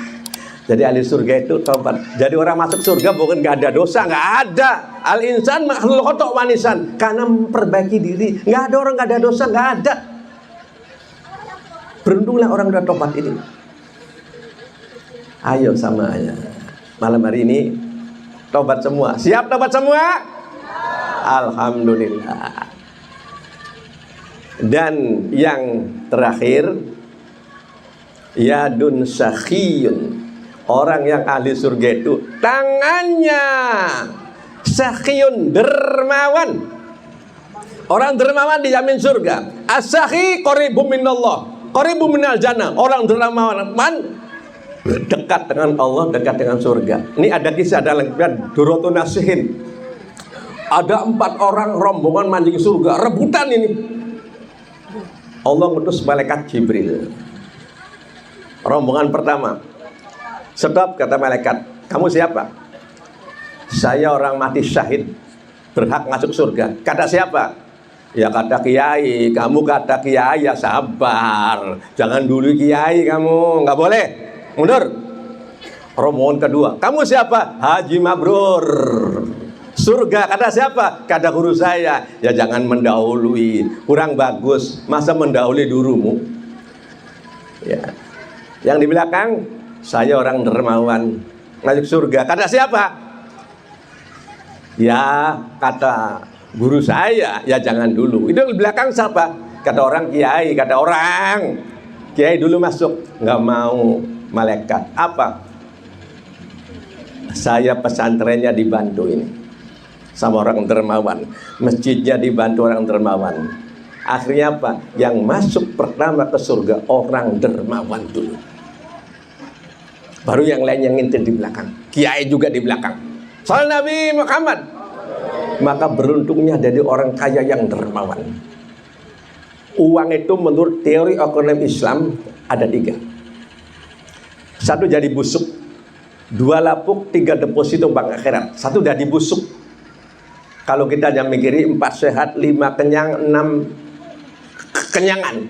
Speaker 1: Jadi ahli surga itu tobat. Jadi orang masuk surga bukan nggak ada dosa, nggak ada. Al insan makhluk khotok manisan, karena memperbaiki diri. Nggak ada orang nggak ada dosa, nggak ada. Beruntunglah orang udah tobat ini. Ayo sama aja. Malam hari ini tobat semua. Siap tobat semua? Alhamdulillah. Dan yang terakhir, yadun sakhiyun. Orang yang ahli surga itu tangannya sakhiyun, dermawan. Orang dermawan dijamin surga. As-sakhi qaribun minallah, qaribun minal jannah. Orang dermawan dekat dengan Allah, dekat dengan surga. Ini ada kisah dalam Duratun Nasihin. Ada 4 orang rombongan mancing surga, rebutan ini. Allah ngutus malaikat Jibril. Rombongan pertama, stop, kata malaikat. Kamu siapa? Saya orang mati syahid, berhak masuk surga. Kata siapa? Ya kata kiai. Kamu kata kiai, ya sabar. Jangan dulu kiai kamu, nggak boleh. Mundur. Rombongan kedua, kamu siapa? Haji Mabrur, surga. Kata siapa? Kata guru saya. Ya jangan mendahului, kurang bagus. Masa mendahului gurumu? Ya. Yang di belakang, saya orang dermawan, masuk surga. Kata siapa? Ya kata guru saya. Ya jangan dulu. Itu di belakang siapa? Kata orang kiai. Kata orang kiai dulu masuk. Nggak mau. Malaikat apa? Saya pesantrennya dibantu ini sama orang dermawan, masjidnya dibantu orang dermawan. Akhirnya apa? Yang masuk pertama ke surga orang dermawan dulu, baru yang lain yang ngintip di belakang. Kiai juga di belakang. Soal Nabi Muhammad. Maka beruntungnya jadi orang kaya yang dermawan. Uang itu menurut teori ekonomi Islam ada 3. 1 jadi busuk, 2 lapuk, 3 deposito bank akhirat. 1 jadi busuk. Kalau kita jangan mikiri 4 sehat, 5 kenyang, 6 kenyangan.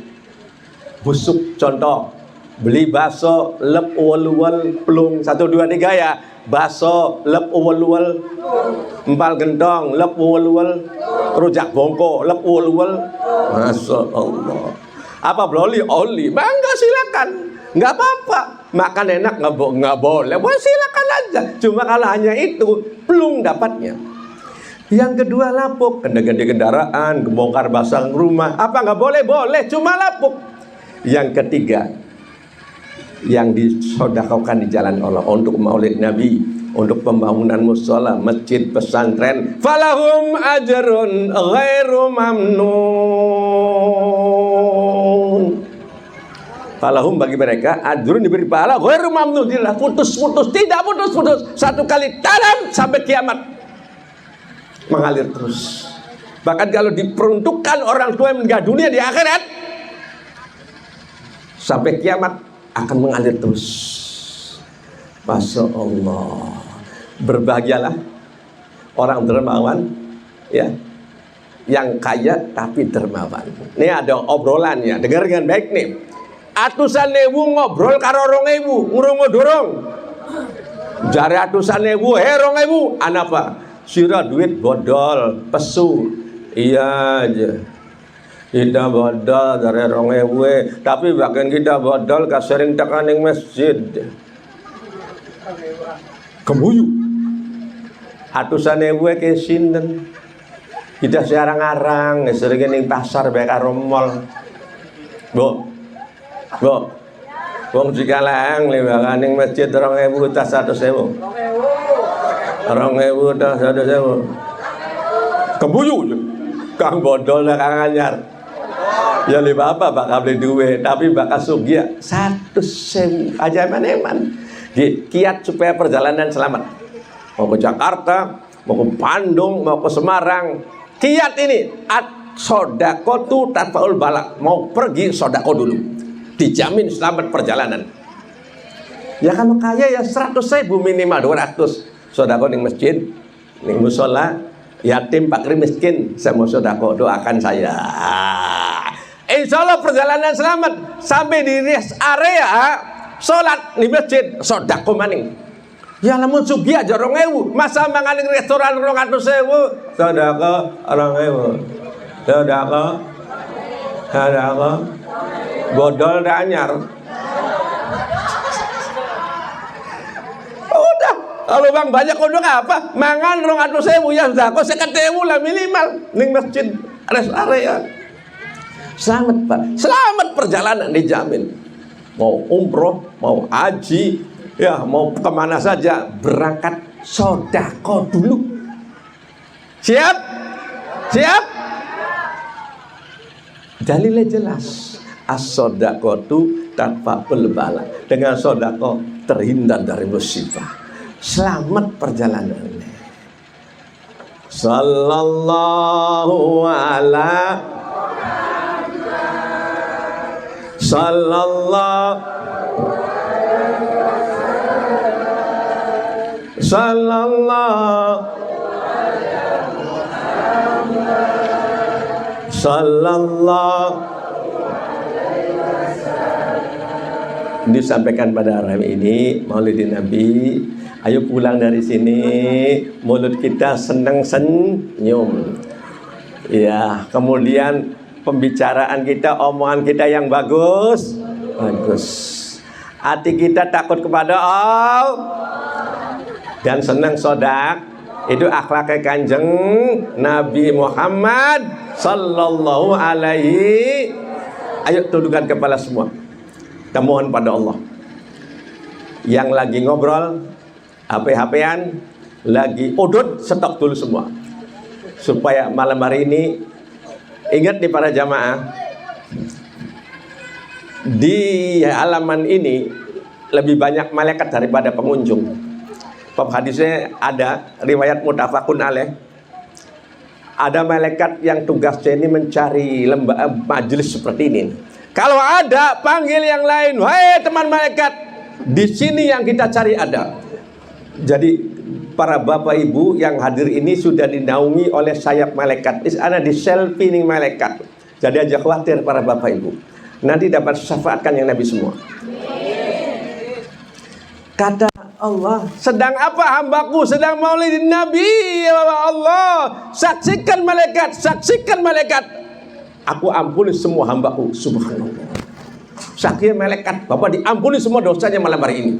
Speaker 1: Busuk contoh, beli bakso lep uwel-uwel plung 1 2 3 ya. Bakso lep uwel-uwel, empal gentong lep uwel-uwel, rujak bongko lep uwel-uwel. Masya Allah. Apa broli oli? Bangga silakan, nggak apa-apa. Makan enak nggak boleh, boleh silakan aja. Cuma kalau hanya itu belum dapatnya. Yang kedua lapuk, gede-gede kendaraan, bongkar pasang rumah, apa nggak boleh? Boleh, cuma lapuk. Yang ketiga, yang disedekahkan di jalan Allah untuk maulid Nabi, untuk pembangunan mushola, masjid, pesantren, falahum ajrun ghairu mamnun. Falahum bagi mereka ajrun diberi pahala ghairu mamnun, tidak putus-putus, tidak putus-putus. 1 kali tanam sampai kiamat mengalir terus. Bahkan kalau diperuntukkan orang tua yang meninggal dunia di akhirat, sampai kiamat akan mengalir terus. Masya Allah. Berbahagialah orang dermawan, ya, yang kaya tapi dermawan. Ini ada obrolannya, dengar dengan baik nih. Atusan ewu ngobrol karo 2.000 ngurung dorong. Jare atusan ewu, herong ewu, anapa? Sira duit bodol, pesu. Iya aja. Kita bodol dari 2.000, tapi bahkan kita bodol kasering tekaning masjid. Kemuyu. Atusan ewu ke sinten. Kita searang-arang sering ning pasar bae karo mall. Bu, wong Cikaleng liwakaning masjid 2.000 tas 100.000. 2.000 tas 100.000. Kebuyu kang bodol kang anyar. Ya li apa bakal beli duit, tapi bakal sugih 100.000 aja eman-eman. Kiat supaya perjalanan selamat. Mau ke Jakarta, mau ke Bandung, mau ke Semarang. Kiat ini at-sodakotu tatfaul balak. Mau pergi sodako dulu, dijamin selamat perjalanan. Ya kalau kaya ya 100.000 minimal 200. Sodako ning masjid, ning musola, yatim fakir miskin, saya mau sodako, doakan saya. Insya Allah perjalanan selamat. Sampai di rest area, sholat di masjid, sodako maning. Ya lamun sugi aja 2.000, masa manganing restoran 200.000, sodako 2.000, sodako, bodol danyar. Udah, kalau bang banyak kodok apa? Mangan 200.000 ya sodako 50.000 lah minimal ning masjid rest area. Selamat Pak, selamat perjalanan dijamin. Mau umroh, mau haji, ya mau kemana saja, berangkat sodako dulu. Siap? Siap? Dalilnya jelas. As-sodakotu tatfaul bala. Dengan sodako terhindar dari musibah. Selamat perjalanannya. Sallallahu ala Sallallahu disampaikan pada hari ini Maulidin Nabi. Ayo pulang dari sini mulut kita senang senyum. Ya, kemudian pembicaraan kita, omongan kita yang bagus. Hati kita takut kepada Allah dan senang sodak. Itu akhlaknya Kanjeng Nabi Muhammad sallallahu alaihi. Ayo tundukkan kepala semua. Kita mohon pada Allah. Yang lagi ngobrol, HP-HPan, lagi udut, stop dulu semua. Supaya malam hari ini, ingat nih para jamaah, di halaman ini lebih banyak malaikat daripada pengunjung. Bab hadisnya ada riwayat mutafakun alaih. Ada malaikat yang tugasnya ini mencari majelis seperti ini. Kalau ada, panggil yang lain. Wahai teman malaikat, di sini yang kita cari ada. Jadi para bapak ibu yang hadir ini sudah dinaungi oleh sayap malaikat. Ada di selfie nih malaikat. Jadi aja khawatir para bapak ibu. Nanti dapat syafaatkan yang Nabi semua. Kata Allah, sedang apa hambaku? Sedang maulidin Nabi ya Allah. Saksikan malaikat, saksikan malaikat. Aku ampuni semua hambaku. Subhanallah. Saksikan malaikat, Bapak diampuni semua dosanya malam hari ini.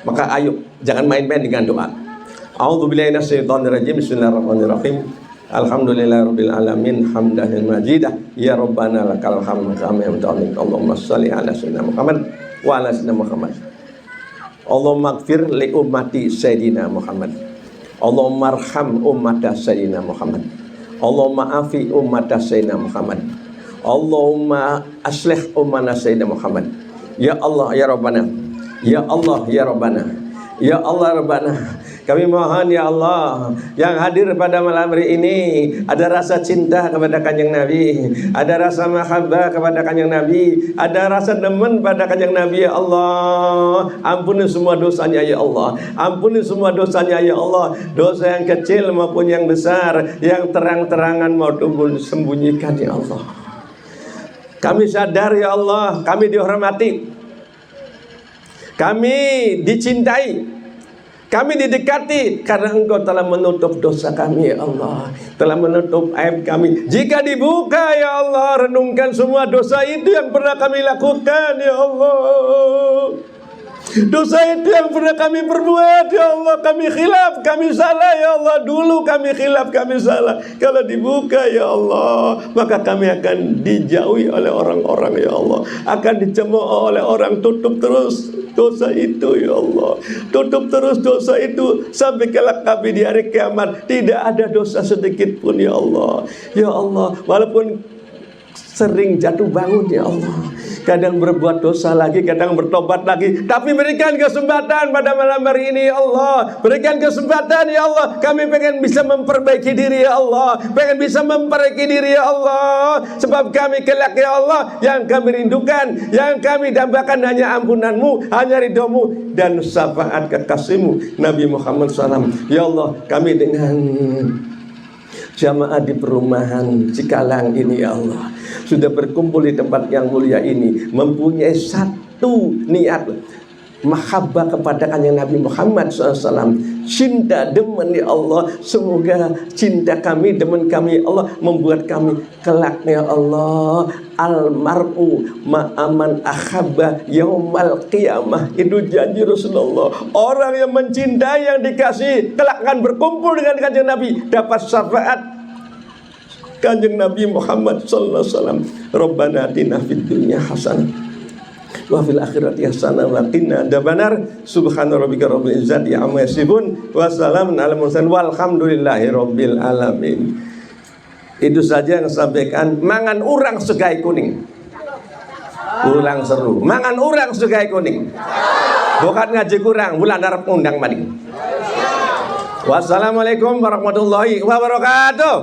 Speaker 1: Maka ayo, jangan main-main dengan doa. A'udzubillahi minasyaitonirrajim. Bismillahirrahmanirrahim. Alhamdulillahirabbil alamin hamdan majidah ya rabbana lakal hamdu kama yamta'u. Allahumma shalli ala sayyidina Muhammad wa ala sayyidina Muhammad. Allahumma ighfir li ummati sayyidina Muhammad. Allahumma arham ummata sayyidina Muhammad. Allahumma afi ummata sayyidina Muhammad. Allahumma aslih ummana sayyidina Muhammad. Ya Allah ya Rabbana. Ya Allah ya Rabbana. Ya Allah Rabbana, kami mohon ya Allah, yang hadir pada malam hari ini ada rasa cinta kepada Kanjeng Nabi, ada rasa mahabbah kepada Kanjeng Nabi, ada rasa demen pada Kanjeng Nabi ya Allah. Ampuni semua dosanya ya Allah. Ampuni semua dosanya ya Allah. Dosa yang kecil maupun yang besar, yang terang-terangan maupun sembunyikan ya Allah. Kami sadar ya Allah, kami dihormati, kami dicintai, kami didekati karena Engkau telah menutup dosa kami ya Allah, telah menutup aib kami. Jika dibuka ya Allah, renungkan semua dosa itu yang pernah kami lakukan ya Allah. Dosa itu yang pernah kami perbuat ya Allah, kami khilaf, kami salah ya Allah. Dulu kami khilaf, kami salah. Kalau dibuka ya Allah, maka kami akan dijauhi oleh orang-orang ya Allah, akan dicemooh oleh orang. Tutup terus dosa itu ya Allah, tutup terus dosa itu sampai kelak kami di hari kiamat tidak ada dosa sedikit pun ya Allah. Ya Allah, walaupun sering jatuh bangun ya Allah, kadang berbuat dosa lagi, kadang bertobat lagi, tapi berikan kesempatan pada malam hari ini ya Allah, berikan kesempatan ya Allah, kami pengen bisa memperbaiki diri ya Allah, pengen bisa memperbaiki diri ya Allah, sebab kami kelak ya Allah, yang kami rindukan, yang kami dambakan hanya ampunanmu, hanya ridhomu dan syafaat kekasihmu Nabi Muhammad SAW. Ya Allah, kami dengan jamaah di perumahan Cikalang ini ya Allah, sudah berkumpul di tempat yang mulia ini, mempunyai satu niat, mahabbah kepada kanjeng Nabi Muhammad SAW, cinta demen ya Allah. Semoga cinta kami, demen kami ya Allah, membuat kami kelak ya Allah, almar'u ma'aman akhabba yaumal qiyamah. Itu janji Rasulullah, orang yang mencintai, yang dikasih, kelak akan berkumpul dengan kanjeng Nabi, dapat syafaat kanjeng Nabi Muhammad sallallahu alaihi wasallam. Rabbana atina fid dunya hasanah wa fil akhirati hasanah wa qina adzabannar. Subhana rabbika rabbil izzati amma yasifun wa salamun alal mursalin walhamdulillahi rabbil alamin. Itu saja yang saya sampaikan. Mangan urang segai kuning, ulang seru. Mangan urang segai kuning, bukan ngaji kurang, bulan darap undang mading. Wassalamualaikum warahmatullahi wabarakatuh.